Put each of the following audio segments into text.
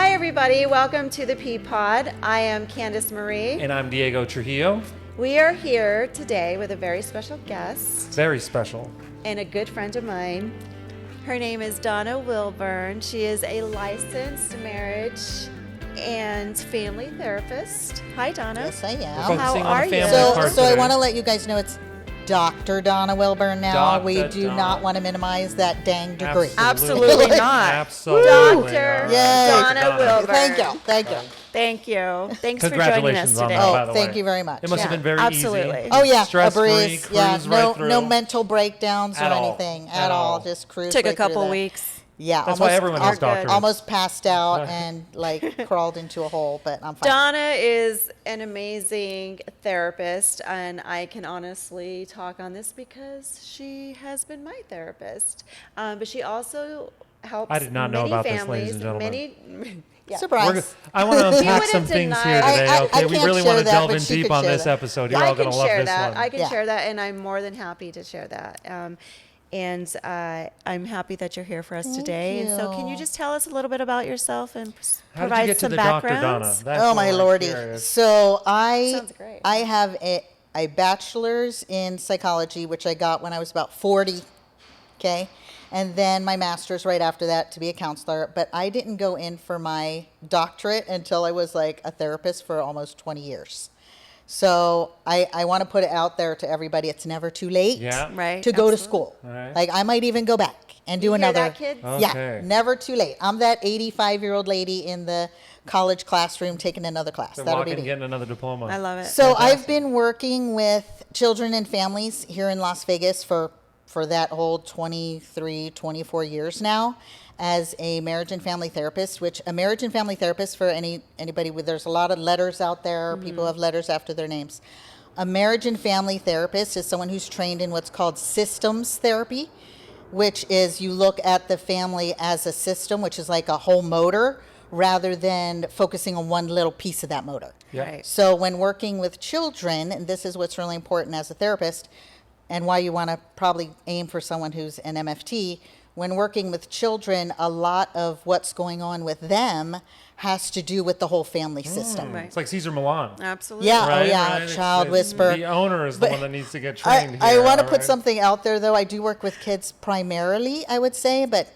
Hi, everybody. Welcome to the Pedpod. I am Candice Marie. And I'm Diego Trujillo. We are here today with a very special guest. Very special. And a good friend of mine. Her name is Donna Wilburn. She is a licensed marriage and family therapist. Hi, Donna. Yes, I am. How are you? So I want to let you guys know it's Dr. Donna Wilburn now. We do not want to minimize that dang degree. Absolutely not. Absolutely. Dr. Yay. Donna Wilburn. Thank you. Thank you. Thanks for joining us today. By the way. Thank you very much. It must have been very absolutely. easy. Oh, yeah. Stress-free, A breeze. cruise Yeah. right through. No mental breakdowns At or all. anything At all. Just cruise Took right a couple through that. weeks. Yeah. That's why everyone has doctors. Almost passed out and crawled into a hole, but I'm fine. Donna is an amazing therapist, and I can honestly talk on this because she has been my therapist. But she also helps I did not know many about this, families, ladies and gentlemen. Surprise. I want to unpack would some have things denied- here today. I Okay, we can't really share want to that, delve but in she deep could on share this that. episode. You're I all can going to love share this that. one. I can share that, and I'm more than happy to share that. And I'm happy that you're here for us today. And so, can you just tell us a little bit about yourself and How did provide you get to some the doctor, backgrounds? Donna? That's Oh, my what I'm lordy. curious. So Sounds great. I have a bachelor's in psychology, which I got when I was about 40. Okay. And then my master's right after that to be a counselor. But I didn't go in for my doctorate until I was like a therapist for almost 20 years. So I want to put it out there to everybody. It's never too late Right, to go to absolutely. school. Right. Like I might even go back and do You hear another. that, kids? Yeah, Okay. never too late. I'm that 85-year-old lady in the college classroom taking another class. So That'll walk be and me. getting another diploma. I love it. So Fantastic. I've been working with children and families here in Las Vegas for that whole 23, 24 years now as a marriage and family therapist, which a marriage and family therapist for anybody with, there's a lot of letters out there. People have letters after their names. A marriage and family therapist is someone who's trained in what's called systems therapy, which is you look at the family as a system, which is like a whole motor, rather than focusing on one little piece of that motor. Yeah. Right. So when working with children, and this is what's really important as a therapist, and why you want to probably aim for someone who's an MFT, when working with children, a lot of what's going on with them has to do with the whole family system. Right. It's like Caesar Milan. Absolutely. Yeah, Right, oh yeah, right. child It's whisper. The owner is the But one that needs to get trained I here. want to all put right? something out there, though. I do work with kids primarily, I would say, but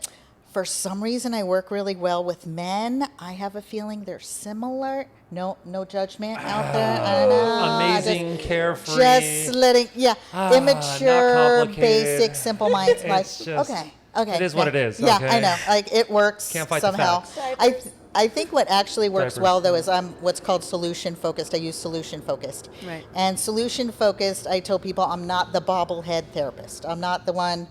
for some reason I work really well with men. I have a feeling they're similar. No judgment out there. I don't know. Amazing, carefree. Just letting, not immature, complicated. basic, simple minds. Like, It's just- okay. it is what it is, Yeah, okay? I know. Like, it works Can't fight the somehow. facts. I think what actually works Diapers. well, though, is I'm what's called solution focused. I use solution focused. Right. And solution focused, I tell people I'm not the bobblehead therapist. I'm not the one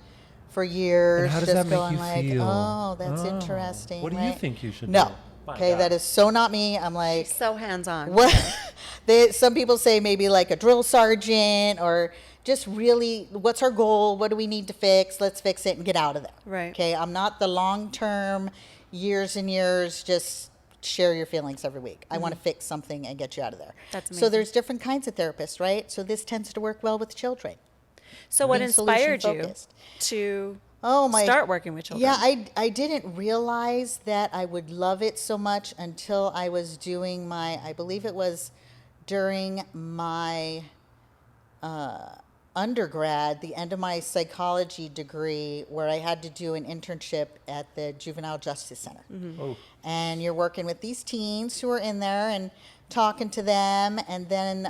for years And how does just that make going you like, feel? oh, that's Oh. interesting. What do you right? think you should No. do? My Okay, God. that is so not me. I'm like, So hands-on. what? Some people say maybe like a drill sergeant or just really, what's our goal? What do we need to fix? Let's fix it and get out of there. Right. Okay, I'm not the long-term, years and years, just share your feelings every week. I want to fix something and get you out of there. That's So amazing. there's different kinds of therapists, right? So this tends to work well with children. So what being inspired you solution-focused. to Oh my! start working with children? Yeah, I didn't realize that I would love it so much until I was doing I believe it was during my undergrad, the end of my psychology degree, where I had to do an internship at the Juvenile Justice Center. Oh. And you're working with these teens who are in there and talking to them, and then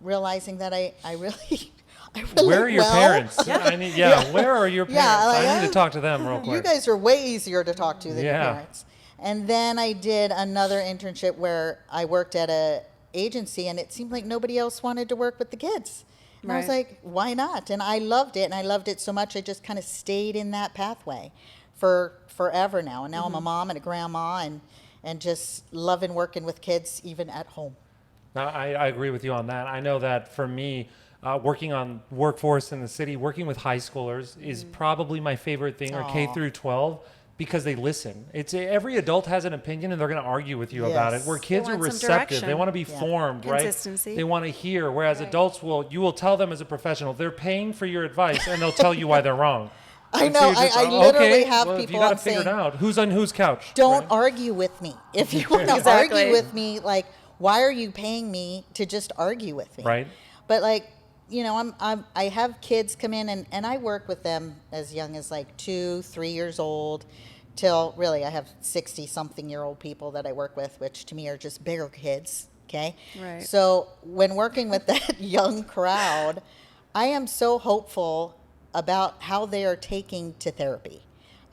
realizing that I really. I really Where are your well. parents? Where are your parents? like, I need to talk to them real quick. You guys are way easier to talk to than your Yeah. parents. And then I did another internship where I worked at a agency, and it seemed like nobody else wanted to work with the kids. And I was Right. like, why not? And I loved it, and I loved it so much I just kind of stayed in that pathway for forever now. And now I'm a mom and a grandma and just loving working with kids even at home. No, I agree with you on that. I know that for me, working on workforce in the city, working with high schoolers is probably my favorite thing, or K through 12, because they listen. It's every adult has an opinion and they're going to argue with you about it. Yes. Where kids They are want some receptive, direction. they want to be formed, right? Consistency. They want to hear. Whereas adults you will tell them as a professional, they're paying for your advice and they'll tell you why they're wrong. I And so know. you're just, I "Oh, literally okay, have well, people you got to I'm figure it saying, out. Who's on whose couch? don't right? argue with me. If you want to Exactly. argue with me, like, why are you paying me to just argue with me? Right. But like, I have kids come in and I work with them as young as like 2, 3 years old till really I have 60 something year old people that I work with, which to me are just bigger kids. Okay. Right. So when working with that young crowd, I am so hopeful about how they are taking to therapy.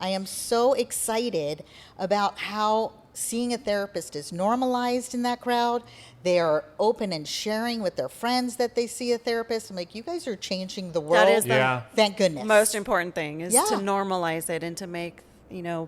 I am so excited about how seeing a therapist is normalized in that crowd. They are open and sharing with their friends that they see a therapist. I'm like, you guys are changing the world. That is the Yeah. Thank goodness. most important thing is Yeah. to normalize it and to make,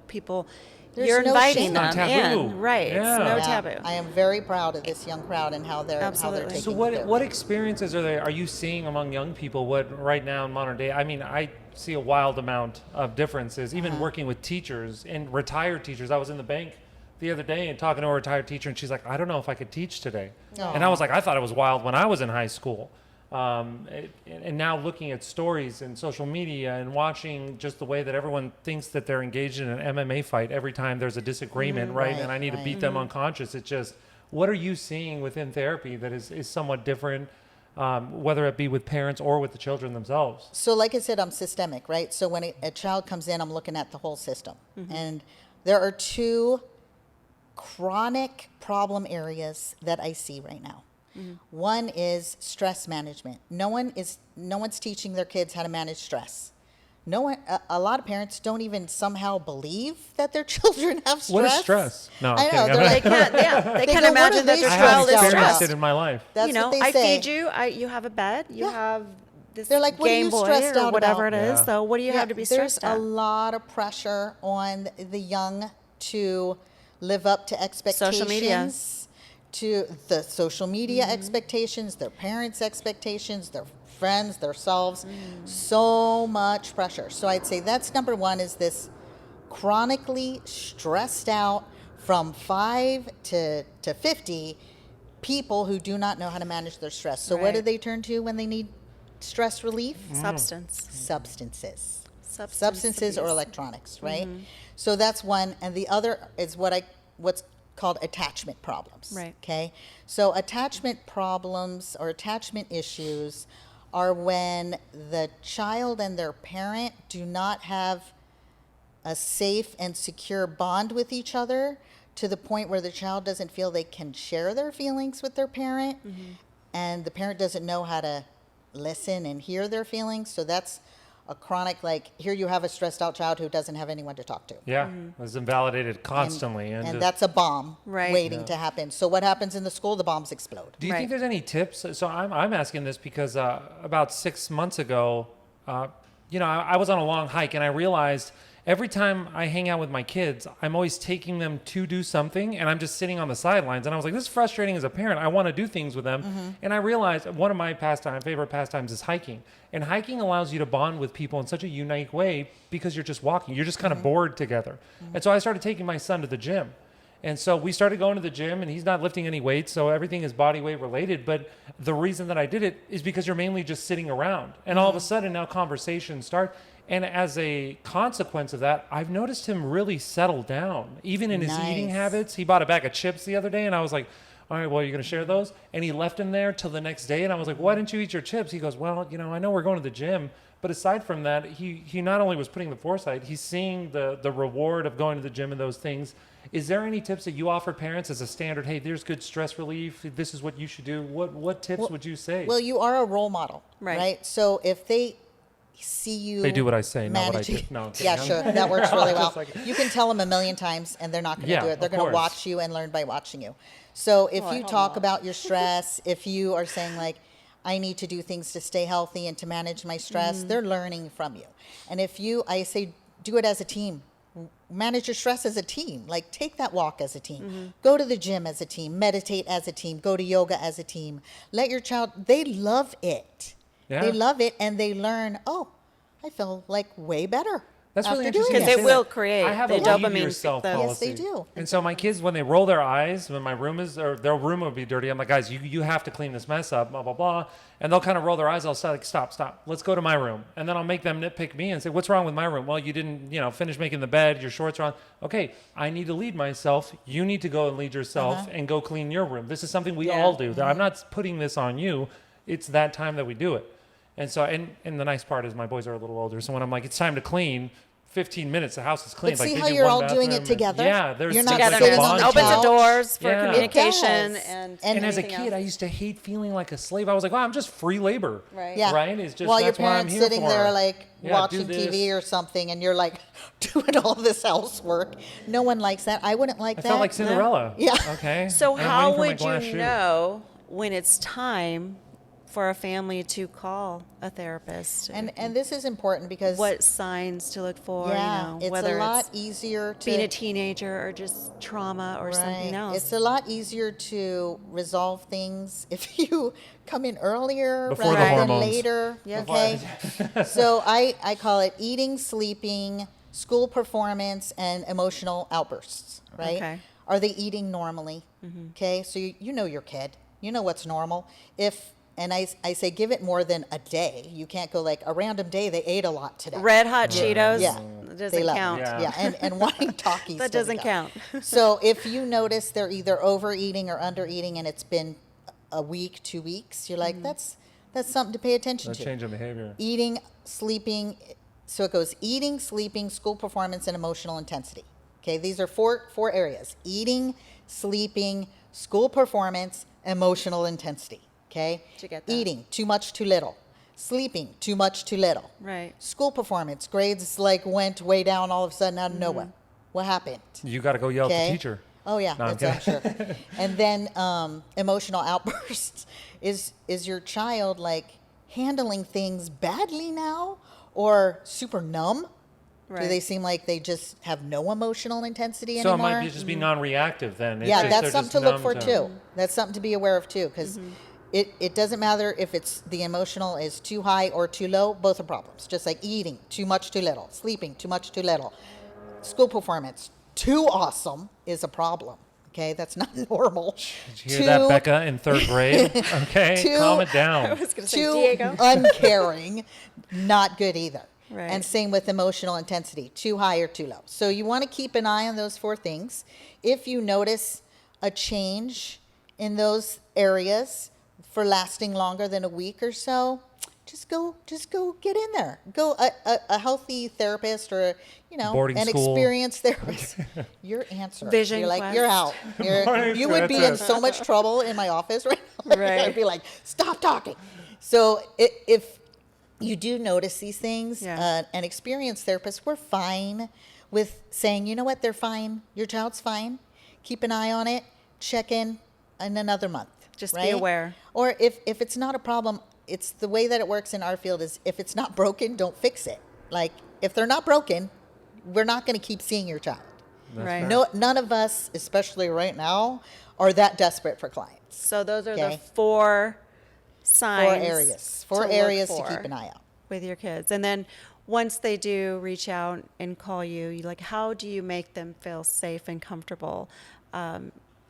people, There's you're no inviting shame. them It's not taboo. in. Right. Yeah. It's no Yeah, taboo. I am very proud of this young crowd and how they're Absolutely. taking So therapy. what experiences are you seeing among young people? What right now in modern day? I mean, I see a wild amount of differences. Even working with teachers and retired teachers. I was in the bank the other day and talking to a retired teacher, and she's like, "I don't know if I could teach today." And I was like, "I thought it was wild when I was in high school." And now looking at stories and social media and watching just the way that everyone thinks that they're engaged in an MMA fight every time there's a disagreement, right? Right, And I need to right. beat them unconscious. It's just, what are you seeing within therapy that is somewhat different, whether it be with parents or with the children themselves? So like I said, I'm systemic, right? So when a child comes in, I'm looking at the whole system. And there are 2 chronic problem areas that I see right now. One is stress management. No one's teaching their kids how to manage stress. No one, a lot of parents don't even somehow believe that their children have stress. What is stress? No, I'm I know. kidding. They're They like, can't. Yeah, they They can't go, "What imagine are that they their I stressed child haven't is out experienced stressed. it in my life. that's what they I say. feed you. You have a bed. You have this They're like, "What are Game you Boy stressed or out whatever about?" it is. Yeah. So what do you have to be stressed There's at? a lot of pressure on the young to live up to expectations. Social media. To the social media expectations, their parents' expectations, their friends, themselves. So much pressure. So I'd say that's number one, is this chronically stressed out from 5 to 50 people who do not know how to manage their stress. So what do Right. they turn to when they need stress relief? Substance. Substances. Substance Substances or abuse. electronics, right? So that's one, and the other is what's called attachment problems. Right. Okay. So attachment problems or attachment issues are when the child and their parent do not have a safe and secure bond with each other, to the point where the child doesn't feel they can share their feelings with their parent, and the parent doesn't know how to listen and hear their feelings. So that's a chronic, like, here you have a stressed out child who doesn't have anyone to talk to. Yeah, it's invalidated constantly. And that's a bomb Right. waiting to happen. So what happens in the school? The bombs explode. Do you Right. think there's any tips? So I'm asking this because about 6 months ago, I was on a long hike and I realized every time I hang out with my kids, I'm always taking them to do something and I'm just sitting on the sidelines. And I was like, this is frustrating as a parent. I want to do things with them. And I realized one of my favorite pastimes is hiking. And hiking allows you to bond with people in such a unique way because you're just walking. You're just kind of bored together. And so I started taking my son to the gym. And so we started going to the gym, and he's not lifting any weights, so everything is body weight related. But the reason that I did it is because you're mainly just sitting around. And all of a sudden now conversations start. And as a consequence of that, I've noticed him really settle down, even in his eating Nice. habits. He bought a bag of chips the other day, and I was like, all right, well, you're going to share those? And he left them there till the next day. And I was like, why didn't you eat your chips? He goes, well, I know we're going to the gym. But aside from that, he not only was putting the foresight, he's seeing the reward of going to the gym and those things. Is there any tips that you offer parents as a standard? Hey, there's good stress relief. This is what you should do. What tips would you say? Well, you are a role model, Right. right? So if they see you, They do what I say, not what I managing- do. No, I'm kidding. yeah, sure, that works really well. Just like- You can tell them a million times, and they're not going to Yeah, do it. They're of going to course. watch you and learn by watching you. So if Oh, I you hope talk not. about your stress, if you are saying like, I need to do things to stay healthy and to manage my stress, they're learning from you. And I say, do it as a team. Manage your stress as a team. Like, take that walk as a team. Go to the gym as a team. Meditate as a team. Go to yoga as a team. Let your child, they love it. Yeah. They love it, and they learn, oh, I feel like way better. That's really after doing interesting. Because you it say will that. create I have the a leave dopamine. yourself the- policy. Yes, they do. And so my kids, when they roll their eyes, when my room is, or their room would be dirty, I'm like, guys, you have to clean this mess up, blah, blah, blah. And they'll kind of roll their eyes. I'll say, like, stop. Let's go to my room. And then I'll make them nitpick me and say, what's wrong with my room? Well, you didn't, finish making the bed. Your shorts are on. Okay, I need to lead myself. You need to go and lead yourself and go clean your room. This is something we all do. I'm not putting this on you. It's that time that we do it. And so, and the nice part is my boys are a little older. So when I'm like, it's time to clean, 15 minutes, the house is clean. But Like, see they how do you're one all doing it bathroom together? Yeah, there's You're not like a sitting Togetherness on the bond. opens the couch. doors for Yeah. It communication does. and And And as a anything kid, I else. used to hate feeling like a slave. I was like, wow, I'm just free labor. Right. Yeah. Right? It's just, While your that's what I'm parents here sitting for. there like Yeah, watching do TV this. or something, and you're like doing all this housework. No one likes that. I wouldn't like I that. felt like Cinderella. Yeah. Okay. So I'm how waiting for my would glass you shoe. know when it's time for a family to call a therapist? And this is important because what signs to look for? yeah, it's whether a lot it's easier to being a teenager or just trauma or something Right. else. It's a lot easier to resolve things if you come in earlier Before the rather than hormones. later. Yeah. Okay. So I call it eating, sleeping, school performance, and emotional outbursts. Right? Okay. Are they eating normally? Okay. So you know your kid. You know what's normal. And I say give it more than a day. You can't go like a random day they ate a lot today. Red Hot Cheetos Yeah. doesn't They love it. count. Yeah. Yeah, and wanting Takis. That doesn't count. So if you notice they're either overeating or undereating, and it's been a week, 2 weeks, you're like, that's something to pay attention A to. change in behavior. Eating, sleeping. So it goes eating, sleeping, school performance, and emotional intensity. Okay, these are four areas: eating, sleeping, school performance, emotional intensity. Okay, Did you get that? eating, too much, too little. Sleeping, too much, too little. Right. School performance, grades like went way down all of a sudden out of nowhere. What happened? You got to go yell at Okay. the teacher. Oh yeah, No, I'm I'm sure. And then emotional outbursts is your child like handling things badly now or super numb? Do Right. they seem like they just have no emotional intensity So it anymore? might be just be non-reactive then. It's Yeah, just that's they're something just to look for numb too. That's something to be aware of too, because it doesn't matter if it's the emotional is too high or too low. Both are problems. Just like eating too much, too little, sleeping too much, too little, school performance too awesome is a problem. Okay, that's not normal. Did you hear that, Becca, in third grade? Okay, Too- calm it I down. was going to say Too Diego. uncaring, not good either. Right. And same with emotional intensity, too high or too low. So you want to keep an eye on those 4 things. If you notice a change in those areas for lasting longer than a week or so, just go get in there. Go a healthy therapist or Boarding an school. experienced therapist. Your answer. Vision You're like quest. you're out. You would be in so much trouble in my office right now. Right. I'd be like, stop talking. So if you do notice these things, Yeah. an experienced therapist, we're fine with saying, you know what, they're fine. Your child's fine. Keep an eye on it. Check in another month. Just be right? aware. Or if it's not a problem, it's the way that it works in our field is if it's not broken, don't fix it. Like if they're not broken, we're not going to keep seeing your child. Right. fair. No, none of us, especially right now, are that desperate for clients. So those are Okay. the 4 signs. 4 areas. 4 look areas to for keep an eye out. with your kids. And then once they do reach out and call you, how do you make them feel safe and comfortable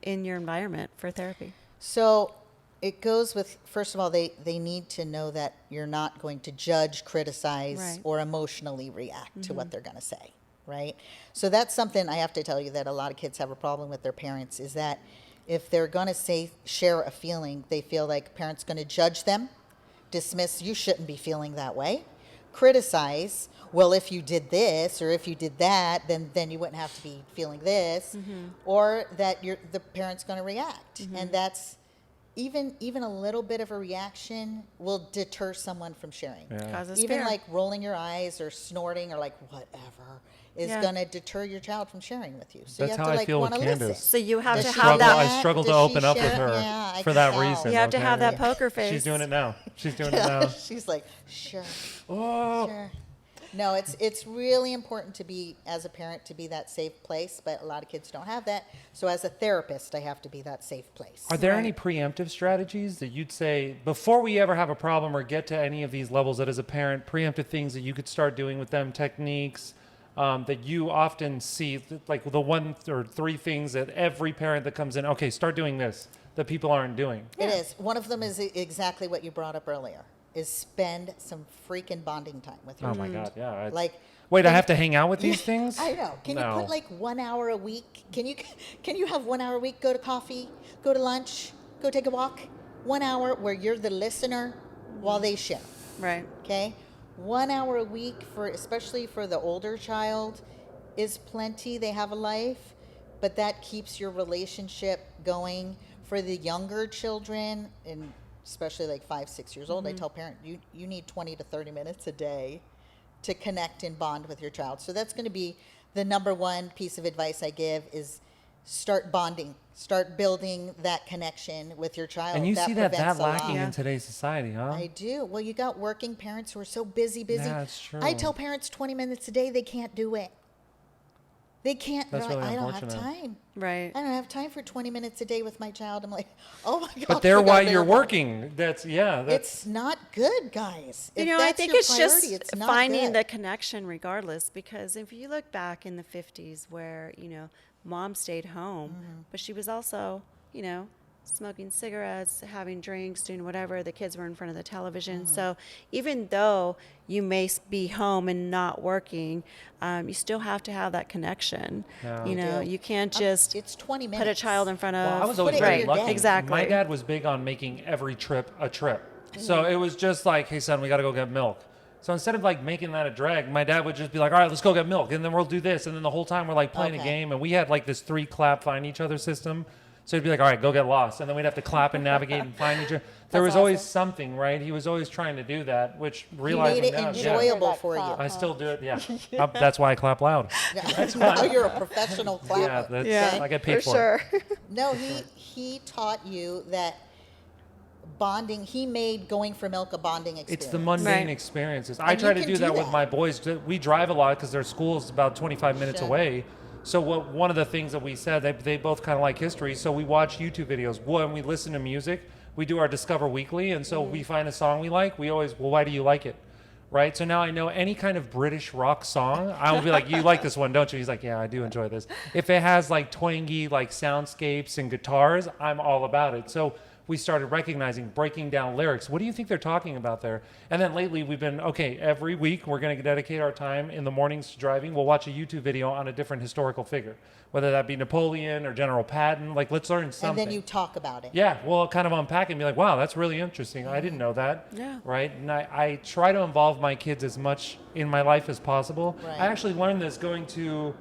in your environment for therapy? So it goes with, first of all, they need to know that you're not going to judge, criticize, Right. or emotionally react to what they're going to say, right? So that's something I have to tell you that a lot of kids have a problem with their parents is that if they're going to share a feeling, they feel like parents going to judge them, dismiss, you shouldn't be feeling that way, criticize, well, if you did this or if you did that, then you wouldn't have to be feeling this, or that the parent's going to react. And that's even a little bit of a reaction will deter someone from sharing. Yeah. Causes Even fear. like rolling your eyes or snorting or like whatever is Yeah. going to deter your child from sharing with you. So That's you have how to I like feel with want to listen. Candace. So you have Does to she have do I that. struggle to Does she open up with share? her Yeah, I for can that tell. reason. You have to okay? have that poker face. She's doing it now. She's doing it now. She's like, sure. Oh, Sure. No, it's really important to be, as a parent, to be that safe place, but a lot of kids don't have that. So as a therapist, I have to be that safe place. are there Right. any preemptive strategies that you'd say before we ever have a problem or get to any of these levels that as a parent, preemptive things that you could start doing with them, techniques, that you often see, like the one or three things that every parent that comes in, okay, start doing this, that people aren't doing? It is. One of them is exactly what you brought up earlier, is spend some freaking bonding time with your Oh my child. God, yeah. Like, Wait, I can- have to hang out with these things? I know. Can No. you put like 1 hour a week? Can you have 1 hour a week? Go to coffee, go to lunch, go take a walk. 1 hour where you're the listener while they share. Right. Okay, 1 hour a week for especially for the older child is plenty. They have a life, but that keeps your relationship going. For the younger children, and especially like 5, 6 years old, I tell parents you need 20 to 30 minutes a day to connect and bond with your child. So that's going to be the number one piece of advice I give is start bonding, start building that connection with your child. And you see that prevents a lot. lacking in today's society, huh? I do. Well, you got working parents who are so busy. Yeah, it's true. I tell parents 20 minutes a day, they can't do it. They can't. That's They're like, really I don't have unfortunate. time. Right. I don't have time for 20 minutes a day with my child. I'm like, oh my God. But they're we got why bigger you're problem. working. That's It's not good, guys. You If know, I that's think your it's priority, just it's not finding good. the connection regardless, because if you look back in the 50s where, mom stayed home, but she was also, smoking cigarettes, having drinks, doing whatever, the kids were in front of the television. So even though you may be home and not working, you still have to have that connection. Yeah. You do. You can't just It's 20 minutes. put a child in front of. Well, I was always Put it in very your lucky. day. Exactly. My dad was big on making every trip a trip. So it was just like, hey, son, we got to go get milk. So instead of like making that a drag, my dad would just be like, all right, let's go get milk. And then we'll do this. And then the whole time we're like playing a Okay. game. And we had like this 3-clap find each other system. So he'd be like, all right, go get lost. And then we'd have to clap and navigate and find each other. There was always something, right? He was always trying to do that, which You realizing made it now, enjoyable Yeah. for you. I still do it. Yeah. That's why I clap loud. Now you're a professional clapper. Yeah, that's, Yeah, I get paid for for it. sure. No, he taught you that bonding. He made going for milk a bonding experience. It's the mundane Right. experiences. I And try you to can do do that with that. my boys. We drive a lot because their school is about 25 minutes Sure. away. So one of the things that we said, they both kind of like history. So we watch YouTube videos. When we listen to music, we do our Discover Weekly. And so we find a song we like. We always, well, why do you like it? Right? So now I know any kind of British rock song, I'll be like, you like this one, don't you? He's like, yeah, I do enjoy this. If it has like twangy like soundscapes and guitars, I'm all about it. So we started recognizing, breaking down lyrics. What do you think they're talking about there? And then lately we've been, okay, every week we're going to dedicate our time in the mornings to driving. We'll watch a YouTube video on a different historical figure, whether that be Napoleon or General Patton. Like, let's learn something. And then you talk about it. Yeah, well, kind of unpack it and be like, wow, that's really interesting. I didn't know that. Yeah. Right? And I try to involve my kids as much in my life as possible. Right. I actually learned this going to,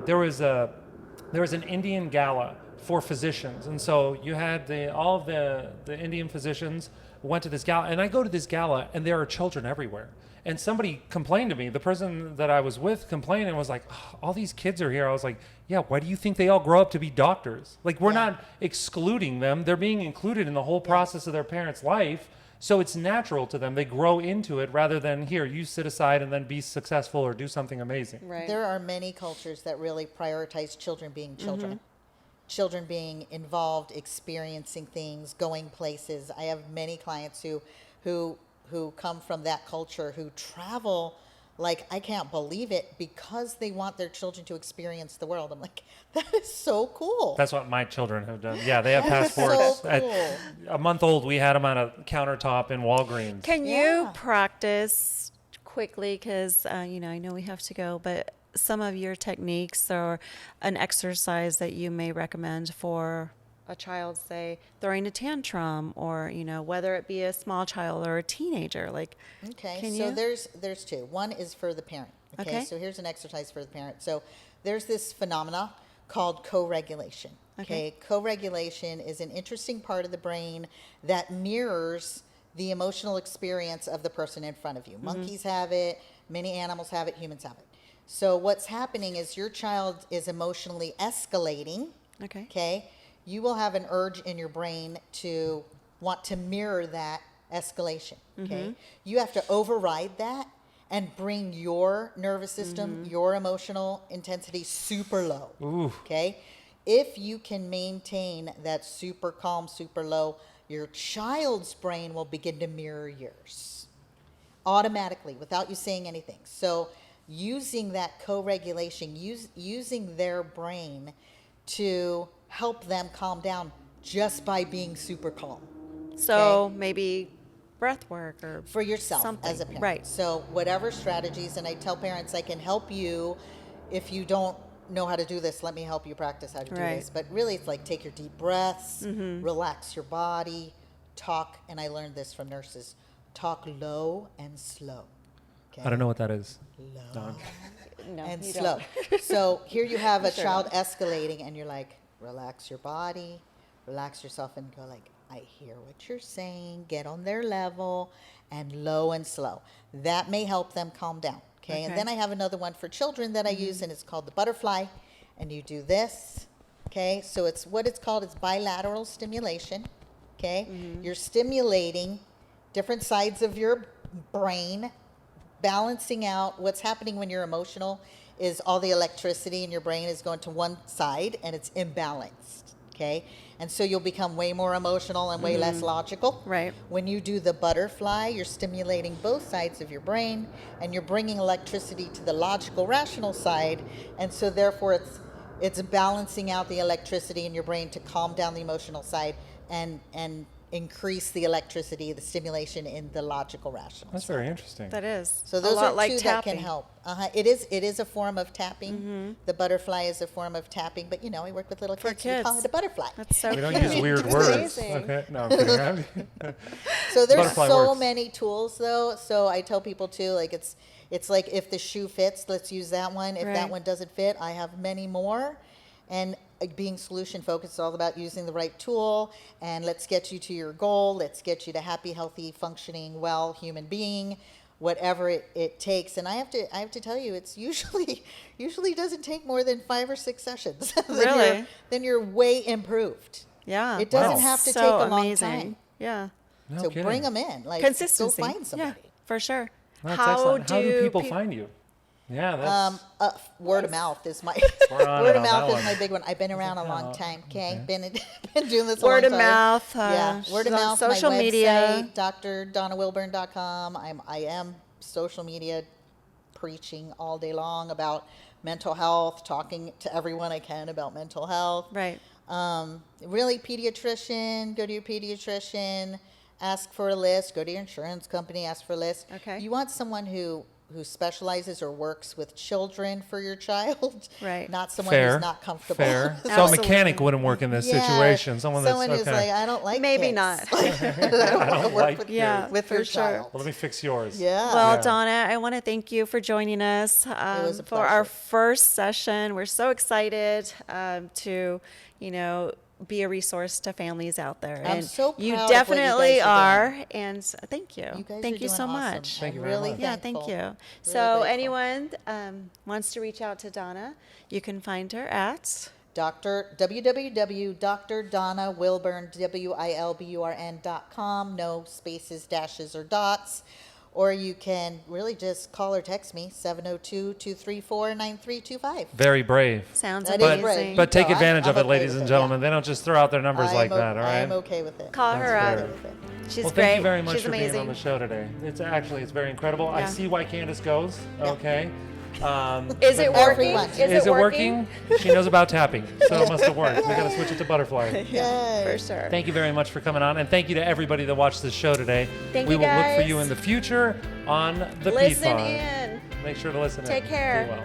there was an Indian gala for physicians. And so you had all of the Indian physicians went to this gala. And I go to this gala and there are children everywhere. And somebody complained to me, the person that I was with complained and was like, oh, all these kids are here. I was like, yeah, why do you think they all grow up to be doctors? Like, we're Yeah. not excluding them. They're being included in the whole process of their parents' life. So it's natural to them. They grow into it rather than, here, you sit aside and then be successful or do something amazing. Right. There are many cultures that really prioritize children being children. Children being involved, experiencing things, going places. I have many clients who come from that culture who travel like I can't believe it because they want their children to experience the world. I'm like, that is so cool. That's what my children have done. Yeah, they have That is passports. so At cool. a month old, we had them on a countertop in Walgreens. Can Yeah. you practice quickly? Because, I know we have to go, but some of your techniques or an exercise that you may recommend for a child, say, throwing a tantrum or, whether it be a small child or a teenager. Like, Okay, can so you? there's two. One is for the parent. Okay. So here's an exercise for the parent. So there's this phenomena called co-regulation. Okay. Co-regulation is an interesting part of the brain that mirrors the emotional experience of the person in front of you. Monkeys have it, many animals have it, humans have it. So what's happening is your child is emotionally escalating. Okay. Okay. You will have an urge in your brain to want to mirror that escalation. Okay. You have to override that and bring your nervous system, your emotional intensity super low. Ooh. Okay. If you can maintain that super calm, super low, your child's brain will begin to mirror yours automatically without you saying anything. So using that co-regulation, using their brain to help them calm down just by being super calm. So maybe breath work or For yourself something. as a parent. Right. So whatever strategies, and I tell parents I can help you if you don't know how to do this, let me help you practice how to do Right. this. But really it's like take your deep breaths, relax your body, talk, and I learned this from nurses, talk low and slow. Okay? I don't know what that is. Low No, and you slow. don't. So here you have a Sure. child escalating and you're like, relax your body, relax yourself, and go like, I hear what you're saying, get on their level, and low and slow. That may help them calm down. Okay. And Okay. then I have another one for children that I use, and it's called the butterfly. And you do this. Okay. So it's what it's called, it's bilateral stimulation. Okay. You're stimulating different sides of your brain, balancing out what's happening when you're emotional is all the electricity in your brain is going to one side and it's imbalanced. Okay. And so you'll become way more emotional and way less logical. Right. When you do the butterfly, you're stimulating both sides of your brain and you're bringing electricity to the logical, rational side. And so therefore it's balancing out the electricity in your brain to calm down the emotional side and increase the electricity, the stimulation in the logical, rational That's side. very interesting. That is. So a those lot are like two tapping. that can help. It is a form of tapping. The butterfly is a form of tapping, but I work with little For kids. We call kids. it a butterfly. That's so We don't cute. use weird It's words. amazing. Okay. No, I'm kidding. So there's Butterfly so works. many tools though. So I tell people too, like it's like if the shoe fits, let's use that one. If that Right. one doesn't fit, I have many more. And being solution focused is all about using the right tool and let's get you to your goal. Let's get you to happy, healthy, functioning, well human being, whatever it takes. And I have to tell you, it's usually doesn't take more than 5 or 6 sessions. Really? Then you're way improved. Yeah. It doesn't Wow. have to So take a long amazing. time. Yeah. No So kidding. bring them in. Like Consistency. Go find somebody. Yeah, for sure. That's excellent. How do people find you? Yeah, that's Word of mouth is my We're on word it of on mouth that is my one. big one. I've been around a long Okay. time. Okay, been doing this a Word long of time. mouth. Yeah, word of she's on mouth. social my media. website, drdonnawilburn.com. I am social media preaching all day long about mental health, talking to everyone I can about mental health. Right. Really, pediatrician. Go to your pediatrician. Ask for a list. Go to your insurance company. Ask for a list. Okay. You want someone who specializes or works with children for your child. Right. Not someone fair. who's not comfortable. Fair. So a Absolutely. mechanic wouldn't work in this Yeah, situation. Someone that's who's okay. like, I don't like Maybe kids. not. I don't want to work like with, Yeah, with for your sure. child. Well, let me fix yours. Yeah. Well, Yeah. Donna, I want to thank you for joining us was a for our pleasure. first session. We're so excited to, be a resource to families out there. I'm and so you proud of what you definitely guys are are. And thank you. You guys Thank are you doing so awesome. much. Thank you I'm very really much. Yeah, thank thankful. you. Really So grateful. anyone wants to reach out to Donna, you can find her at www.donnawilburn.com. No spaces, dashes, or dots. Or you can really just call or text me, 702-234-9325. Very brave. Sounds That is amazing. brave. But take No, advantage I'm of it, okay ladies with and it, gentlemen. yeah. They don't just throw out their numbers like that, all right? I'm okay with it. Call her That's up. fair. She's Well, great. thank you very much She's for amazing. being on the show today. It's very incredible. I Yeah. see why Candace goes. Okay. Is it but- working? Everyone. Is it working? She knows about tapping, so it must have worked. We got to switch it to butterfly. Yeah, for sure. Thank you very much for coming on, and thank you to everybody that watched this show today. Thank we you, will look for guys. you in the future on the Listen Pedpod. in. Make sure to listen in. Take care. Be well.